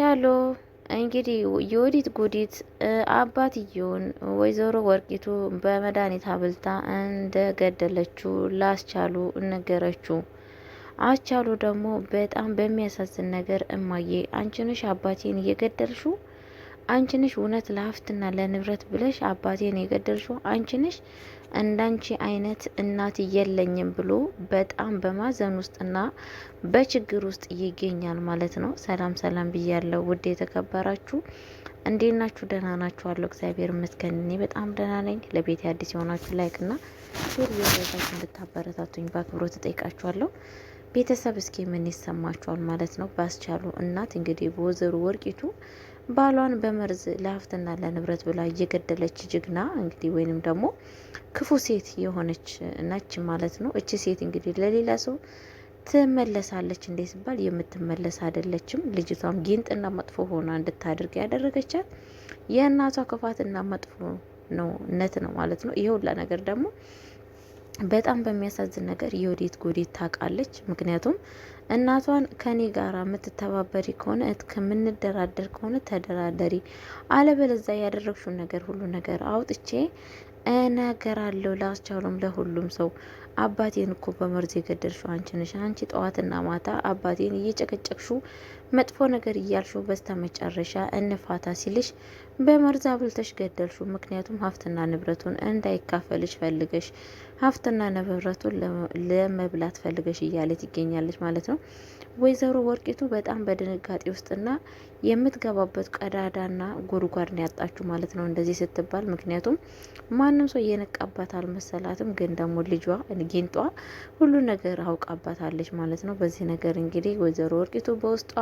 አስቻሎ እንግዲህ የወዲት ጉዲት አባትየውን ወይዘሮ ወርቂቱ በመድኃኒት አብልታ እንደ ገደለችው ላስቻሉ ነገረችው። አስቻሉ ደግሞ በጣም በሚያሳዝን ነገር እማዬ አንቺ ነሽ አባቴን እየገደልሽው? አንቺ ነሽ እውነት ለሀብትና ለንብረት ብለሽ አባቴን የገደልሽው አንቺ ነሽ? እንዳንቺ አይነት እናት የለኝም ብሎ በጣም በማዘን ውስጥና በችግር ውስጥ ይገኛል ማለት ነው። ሰላም ሰላም ብያለሁ ውድ የተከበራችሁ እንዴት ናችሁ? ደህና ናችኋለሁ? እግዚአብሔር ይመስገን እኔ በጣም ደህና ነኝ። ለቤት አዲስ የሆናችሁ ላይክና ሼር እያደረጋችሁ እንድታበረታቱኝ በአክብሮት እጠይቃችኋለሁ። ቤተሰብ እስኪ ምን ይሰማችኋል ማለት ነው? ባስቻሉ እናት እንግዲህ በወይዘሮ ወርቂቱ ባሏን በመርዝ ለሀብትና ለንብረት ብላ እየገደለች ጀግና እንግዲህ ወይንም ደግሞ ክፉ ሴት የሆነች ነች ማለት ነው። እቺ ሴት እንግዲህ ለሌላ ሰው ትመለሳለች እንዴ ሲባል የምትመለስ አይደለችም። ልጅቷም ጊንጥና መጥፎ ሆና እንድታደርግ ያደረገቻት የእናቷ ክፋትና መጥፎ ነው ነት ነው ማለት ነው። ይሄ ሁላ ነገር ደግሞ በጣም በሚያሳዝን ነገር የወዴት ጎዴት ታውቃለች። ምክንያቱም እናቷን ከኔ ጋር የምትተባበሪ ከሆነ ከምንደራደር ከሆነ ተደራደሪ፣ አለበለዚያ ያደረግሽውን ነገር ሁሉ ነገር አውጥቼ እነገራለሁ ላስቻሉም ለሁሉም ሰው አባቴን እኮ በመርዝ የገደልሽው አንቺ ነሽ። አንቺ ጠዋትና ማታ አባቴን እየጨቀጨቅሹ መጥፎ ነገር እያልሹ በስተ መጨረሻ እንፋታ ሲልሽ በመርዝ አብልተሽ ገደልሹ። ምክንያቱም ሀብትና ንብረቱን እንዳይካፈልሽ ፈልገሽ ሀብትና ንብረቱን ለመብላት ፈልገሽ እያለት ይገኛለች ማለት ነው። ወይዘሮ ወርቂቱ በጣም በድንጋጤ ውስጥና የምትገባበት ቀዳዳና ጉድጓድ ነው ያጣችሁ ማለት ነው እንደዚህ ስትባል። ምክንያቱም ማንም ሰው እየነቃባት አልመሰላትም፣ ግን ደግሞ ልጇ ጊንጧ ሁሉ ነገር አውቃባታለች ማለት ነው። በዚህ ነገር እንግዲህ ወይዘሮ ወርቂቱ በውስጧ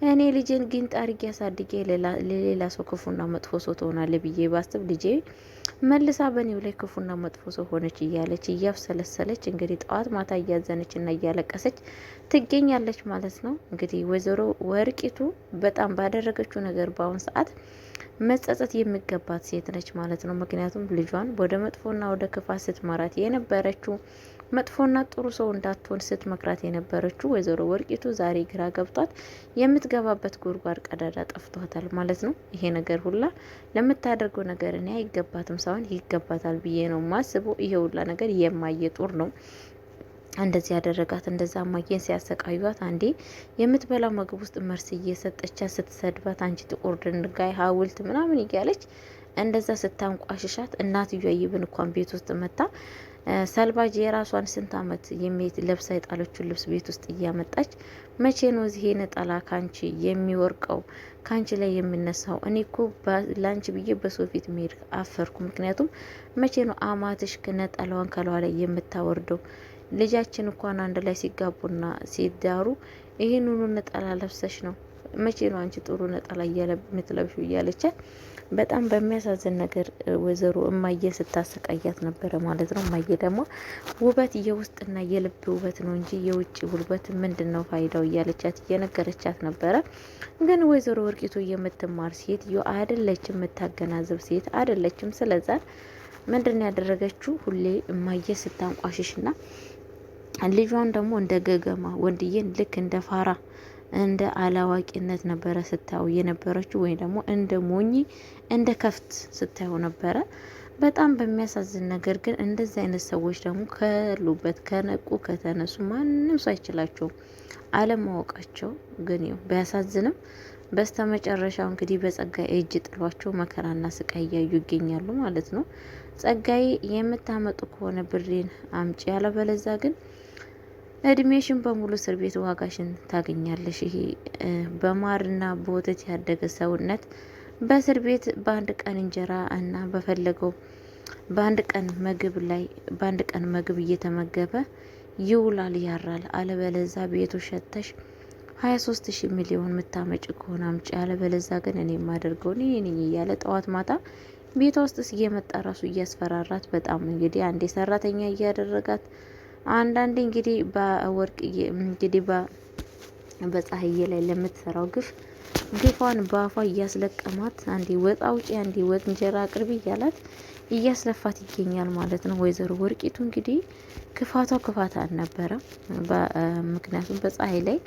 እኔ ልጄን ጊንጥ አድርጌ አሳድጌ ለሌላ ሰው ክፉና መጥፎ ሰው ትሆናለ ብዬ ባስብ ልጄ መልሳ በኔው ላይ ክፉና መጥፎ ሰው ሆነች እያለች እያብሰለሰለች እንግዲህ ጠዋት ማታ እያዘነች እና እያለቀሰች ትገኛለች ማለት ነው። እንግዲህ ወይዘሮ ወርቂቱ በጣም ባደረገችው ነገር በአሁን ሰዓት መጸጸት የሚገባት ሴት ነች ማለት ነው። ምክንያቱም ልጇን ወደ መጥፎና ወደ ክፋት ስትመራት የነበረችው መጥፎና ጥሩ ሰው እንዳትሆን ስትመክራት የነበረችው ወይዘሮ ወርቂቱ ዛሬ ግራ ገብቷት የምትገባበት ጉድጓድ ቀዳዳ ጠፍቷታል ማለት ነው። ይሄ ነገር ሁላ ለምታደርገው ነገር እኔ አይገባትም ሳይሆን ይገባታል ብዬ ነው ማስበው። ይሄ ሁላ ነገር የማየጡር ነው እንደዚህ ያደረጋት። እንደዛ ማየን ሲያሰቃዩት አንዴ የምትበላው ምግብ ውስጥ መርስ እየሰጠቻት ስትሰድባት አንቺ ጥቁር ድንጋይ ሀውልት ምናምን እያለች እንደዛ ስታንቋሽሻት እናትዬ ይብን እንኳን ቤት ውስጥ መታ ሰልባጅ የራሷን ስንት አመት የሚት ለብሳ የጣለችውን ልብስ ቤት ውስጥ እያመጣች መቼ ነው እዚህ ነጠላ ካንቺ የሚወርቀው ካንቺ ላይ የሚነሳው? እኔ እኮ ላንቺ ብዬ በሰው ፊት መሄድ አፈርኩ። ምክንያቱም መቼ ነው አማትሽ ነጠላዋን ከለዋ ላይ የምታወርደው? ልጃችን እንኳን አንድ ላይ ሲጋቡና ሲዳሩ ይህን ሁሉ ነጠላ ለብሰሽ ነው መቼ ነው አንቺ ጥሩ ነጠላ የምትለብሹ? እያለቻት በጣም በሚያሳዝን ነገር ወይዘሮ እማዬ ስታሰቃያት ነበረ ማለት ነው። እማዬ ደግሞ ውበት የውስጥና የልብ ውበት ነው እንጂ የውጭ ውበት ምንድን ነው ፋይዳው? እያለቻት እየነገረቻት ነበረ። ግን ወይዘሮ ወርቂቱ የምትማር ሴት አይደለችም፣ የምታገናዘብ ሴት አይደለችም። ስለዛ ምንድን ያደረገችው ሁሌ እማዬ ስታንቋሽሽና ልጇን ደግሞ እንደ ገገማ ወንድዬን ልክ እንደ ፋራ እንደ አላዋቂነት ነበረ ስታዩ የነበረችው፣ ወይ ደግሞ እንደ ሞኝ እንደ ከፍት ስታዩ ነበረ። በጣም በሚያሳዝን ነገር ግን እንደዚህ አይነት ሰዎች ደግሞ ከሉበት ከነቁ ከተነሱ ማንም ሰው አይችላቸውም። አለማወቃቸው ግን ይኸው ቢያሳዝንም በስተ መጨረሻው እንግዲህ በጸጋዬ እጅ ጥሏቸው መከራና ስቃይ እያዩ ይገኛሉ ማለት ነው። ጸጋዬ የምታመጡ ከሆነ ብሬን አምጪ፣ ያለበለዛ ግን እድሜሽን በሙሉ እስር ቤት ዋጋሽን ታገኛለሽ። ይሄ በማርና በወተት ያደገ ሰውነት በእስር ቤት በአንድ ቀን እንጀራ እና በፈለገው በአንድ ቀን ምግብ እየተመገበ ይውላል ያራል። አለበለዛ ቤቱ ሸተሽ 23 ሚሊዮን የምታመጭ ከሆነ አምጪ፣ አለበለዛ ግን እኔ የማደርገው እኔ እያለ ጠዋት ማታ ቤቷ ውስጥ እየመጣ ራሱ እያስፈራራት በጣም እንግዲህ አንዴ ሰራተኛ እያደረጋት አንዳንዴ እንግዲህ በወርቅ እንግዲህ በፀሐዬ ላይ ለምትሰራው ግፏን በአፏ እያስለቀማት አንዴ ወጥ አውጪ፣ አንዴ ወጥ እንጀራ አቅርቢ እያላት እያስለፋት ይገኛል ማለት ነው። ወይዘሮ ወርቂቱ እንግዲህ ክፋቷ ክፋት አልነበረም። ምክንያቱም በፀሐይ ላይ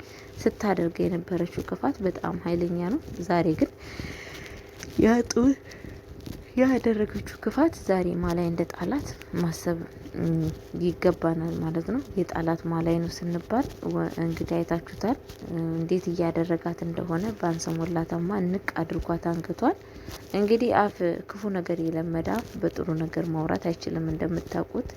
ስታደርግ የነበረችው ክፋት በጣም ኃይለኛ ነው። ዛሬ ግን ያደረገችው ክፋት ዛሬ ማላይ እንደ ጣላት ማሰብ ይገባናል ማለት ነው። የጣላት ማላይ ነው ስንባል እንግዲህ አይታችሁታል እንዴት እያደረጋት እንደሆነ። ባንሰሞላታማ ንቅ አድርጓት አንገቷል። እንግዲህ አፍ ክፉ ነገር የለመደ አፍ በጥሩ ነገር ማውራት አይችልም። እንደምታውቁት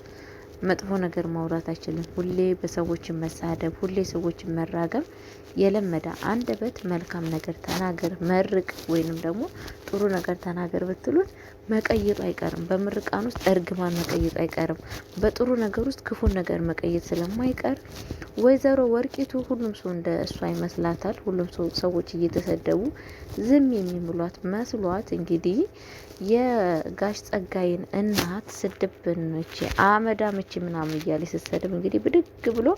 መጥፎ ነገር ማውራት አይችልም። ሁሌ በሰዎች መሳደብ፣ ሁሌ ሰዎች መራገም የለመደ አንደበት መልካም ነገር ተናገር፣ መርቅ ወይንም ደግሞ ጥሩ ነገር ተናገር ብትሉት መቀየጡ አይቀርም። በምርቃን ውስጥ እርግማን መቀየጡ አይቀርም። በጥሩ ነገር ውስጥ ክፉን ነገር መቀየጥ ስለማይቀር ወይዘሮ ወርቂቱ ሁሉም ሰው እንደ እሷ ይመስላታል። ሁሉም ሰዎች እየተሰደቡ ዝም የሚምሏት መስሏት እንግዲህ የጋሽ ጸጋይን እናት ስድብንች አመዳምች ምናምን እያለ ስትሰድብ እንግዲህ ብድግ ብሎ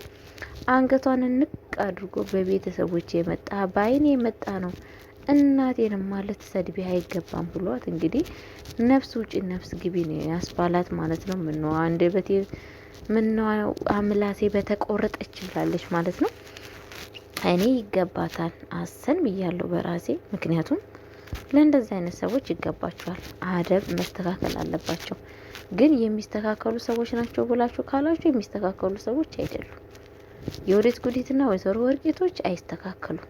አንገቷን ንቅ አድርጎ በቤተሰቦች የመጣ በአይኔ የመጣ ነው እናቴን ማለት ሰድቢ አይገባም ብሏት እንግዲህ ነፍስ ውጪ ነፍስ ግቢ ነው ያስባላት ማለት ነው። ምነው አንደበቴ ምነው አምላሴ በተቆረጠች ብላለች ማለት ነው። እኔ ይገባታል አሰን ብያለሁ በራሴ ምክንያቱም ለእንደዚህ አይነት ሰዎች ይገባቸዋል። አደብ መስተካከል አለባቸው። ግን የሚስተካከሉ ሰዎች ናቸው ብላችሁ ካላችሁ የሚስተካከሉ ሰዎች አይደሉም። የወዴት ጉዲትና ወይዘሮ ወርቂቶች አይስተካከሉም።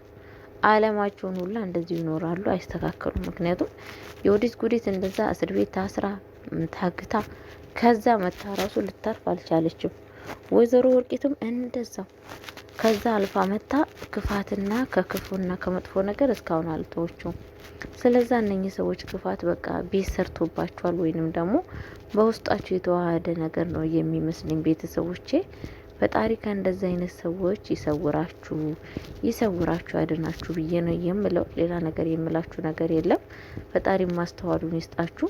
አለማቸውን ሁላ እንደዚሁ ይኖራሉ፣ አይስተካከሉም። ምክንያቱም የወዴት ጉዲት እንደዛ እስር ቤት ታስራ ታግታ ከዛ መታ ራሱ ልታርፍ አልቻለችም። ወይዘሮ ወርቂቱም እንደዛው ከዛ አልፋ መታ ክፋትና ከክፉና ከመጥፎ ነገር እስካሁን አልተወችም። ስለዛ እነኚህ ሰዎች ክፋት በቃ ቤት ሰርቶባቸዋል፣ ወይንም ደግሞ በውስጣቸው የተዋሃደ ነገር ነው የሚመስለኝ ቤተሰቦቼ። ፈጣሪ ከእንደዚህ አይነት ሰዎች ይሰውራችሁ ያድናችሁ ብዬ ነው የምለው። ሌላ ነገር የምላችሁ ነገር የለም። ፈጣሪ ማስተዋሉን ይስጣችሁ።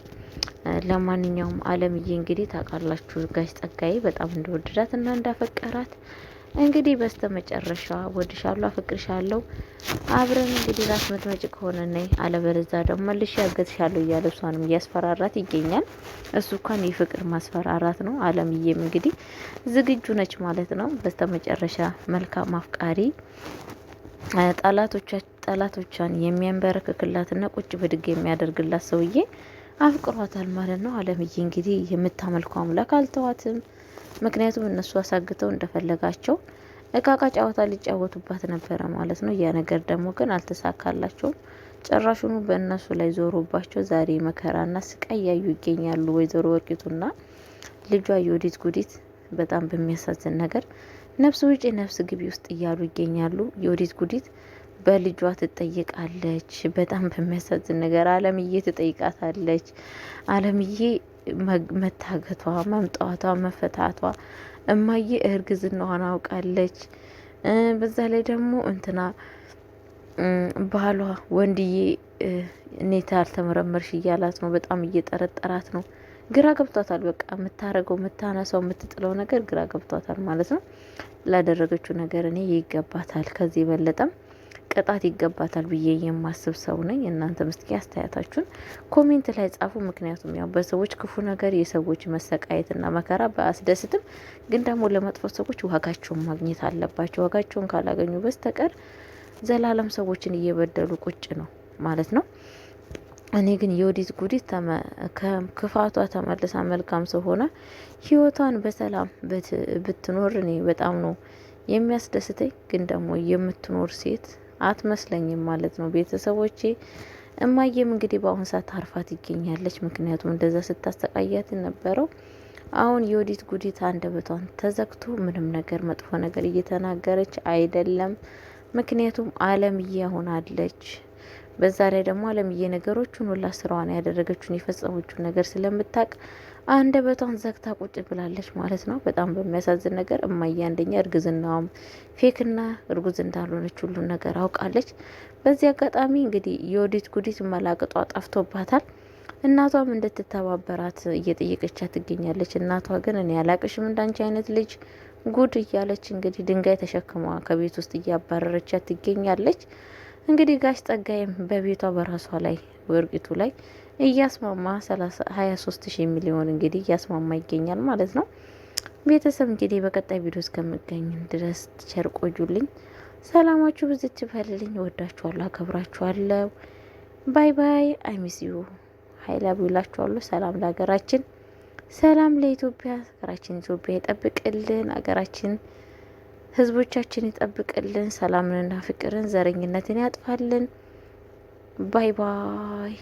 ለማንኛውም አለምዬ እንግዲህ ታውቃላችሁ ጋሽ ጸጋዬ በጣም እንደወደዳት እና እንዳፈቀራት እንግዲህ በስተ መጨረሻ ወድሻለሁ፣ አፈቅርሻለሁ አብረን እንግዲህ ራስ ምትመጪ ከሆነ ነይ፣ አለበለዚያ ደግሞ መልሼ ያገትሻለሁ እያለ እሷንም እያስፈራራት ይገኛል። እሱ እንኳን የፍቅር ማስፈራራት ነው። አለምዬም እንግዲህ ዝግጁ ነች ማለት ነው። በስተ መጨረሻ መልካም አፍቃሪ ጠላቶቿን የሚያንበረክክላትና ቁጭ ብድግ የሚያደርግላት ሰውዬ አፍቅሯታል ማለት ነው። አለምዬ እንግዲህ የምታመልከው አምላክ አልተዋትም። ምክንያቱም እነሱ አሳግተው እንደፈለጋቸው እቃቃ ጨዋታ ሊጫወቱባት ነበረ ማለት ነው። ያ ነገር ደግሞ ግን አልተሳካላቸውም። ጭራሹኑ በእነሱ ላይ ዞሮባቸው ዛሬ መከራና ስቃይ ያዩ ይገኛሉ። ወይዘሮ ወርቂቱና ልጇ የወዲት ጉዲት በጣም በሚያሳዝን ነገር ነፍስ ውጪ ነፍስ ግቢ ውስጥ እያሉ ይገኛሉ። የወዲት ጉዲት በልጇ ትጠይቃለች። በጣም በሚያሳዝን ነገር አለምዬ ትጠይቃታለች። አለምዬ መታገቷ፣ መምጣቷ፣ መፈታቷ እማዬ እርግዝናዋን አውቃለች። በዛ ላይ ደግሞ እንትና ባሏ ወንድዬ እኔታ አልተመረመርሽ እያላት ነው። በጣም እየጠረጠራት ነው። ግራ ገብቷታል። በቃ የምታረገው የምታነሳው የምትጥለው ነገር ግራ ገብቷታል ማለት ነው። ላደረገችው ነገር እኔ ይገባታል፣ ከዚህ በለጠም ቅጣት ይገባታል ብዬ የማስብ ሰው ነኝ። እናንተ ምስኪ አስተያየታችሁን ኮሜንት ላይ ጻፉ። ምክንያቱም ያው በሰዎች ክፉ ነገር የሰዎች መሰቃየትና መከራ በአስደስትም፣ ግን ደግሞ ለመጥፎ ሰዎች ዋጋቸውን ማግኘት አለባቸው። ዋጋቸውን ካላገኙ በስተቀር ዘላለም ሰዎችን እየበደሉ ቁጭ ነው ማለት ነው። እኔ ግን የወዲት ጉዲት ክፋቷ ተመልሳ መልካም ሰው ሆና ህይወቷን በሰላም ብትኖር እኔ በጣም ነው የሚያስደስተኝ። ግን ደግሞ የምትኖር ሴት አትመስለኝም ማለት ነው። ቤተሰቦቼ እማዬም እንግዲህ በአሁን ሰዓት አርፋ ትገኛለች። ምክንያቱም እንደዛ ስታሰቃያት ነበረው። አሁን የወዲት ጉዲት አንደበቷን ተዘግቶ ምንም ነገር መጥፎ ነገር እየተናገረች አይደለም። ምክንያቱም አለምዬ አሁን አለች። በዛ ላይ ደግሞ አለምዬ ነገሮቹን ሁላ ስራዋን ያደረገችውን የፈጸመችውን ነገር ስለምታውቅ አንደበቷን ዘግታ ቁጭ ብላለች ማለት ነው። በጣም በሚያሳዝን ነገር እማዬ አንደኛ እርግዝናዋም ፌክና እርጉዝ እንዳልሆነች ሁሉን ነገር አውቃለች። በዚህ አጋጣሚ እንግዲህ የወዲት ጉዲት መላቅጧ ጠፍቶባታል። እናቷም እንድትተባበራት እየጠየቀቻት ትገኛለች። እናቷ ግን እኔ ያላቅሽም እንዳንቺ አይነት ልጅ ጉድ እያለች እንግዲህ ድንጋይ ተሸክማ ከቤት ውስጥ እያባረረቻት ትገኛለች። እንግዲህ ጋሽ ጸጋይም በቤቷ በራሷ ላይ ወርቂቱ ላይ እያስማማ 23 ሚሊዮን እንግዲህ እያስማማ ይገኛል ማለት ነው። ቤተሰብ እንግዲህ በቀጣይ ቪዲዮ እስከምገኝ ድረስ ቸር ቆዩልኝ። ሰላማችሁ ብዝት ይበልልኝ። ወዳችኋለሁ፣ አከብራችኋለሁ። ባይ ባይ። አይሚስዩ ሀይላቡ ይላችኋለሁ። ሰላም ለሀገራችን፣ ሰላም ለኢትዮጵያ። ሀገራችን ኢትዮጵያ ይጠብቅልን። ሀገራችን ህዝቦቻችን ይጠብቅልን። ሰላምንና ፍቅርን፣ ዘረኝነትን ያጥፋልን። ባይ ባይ።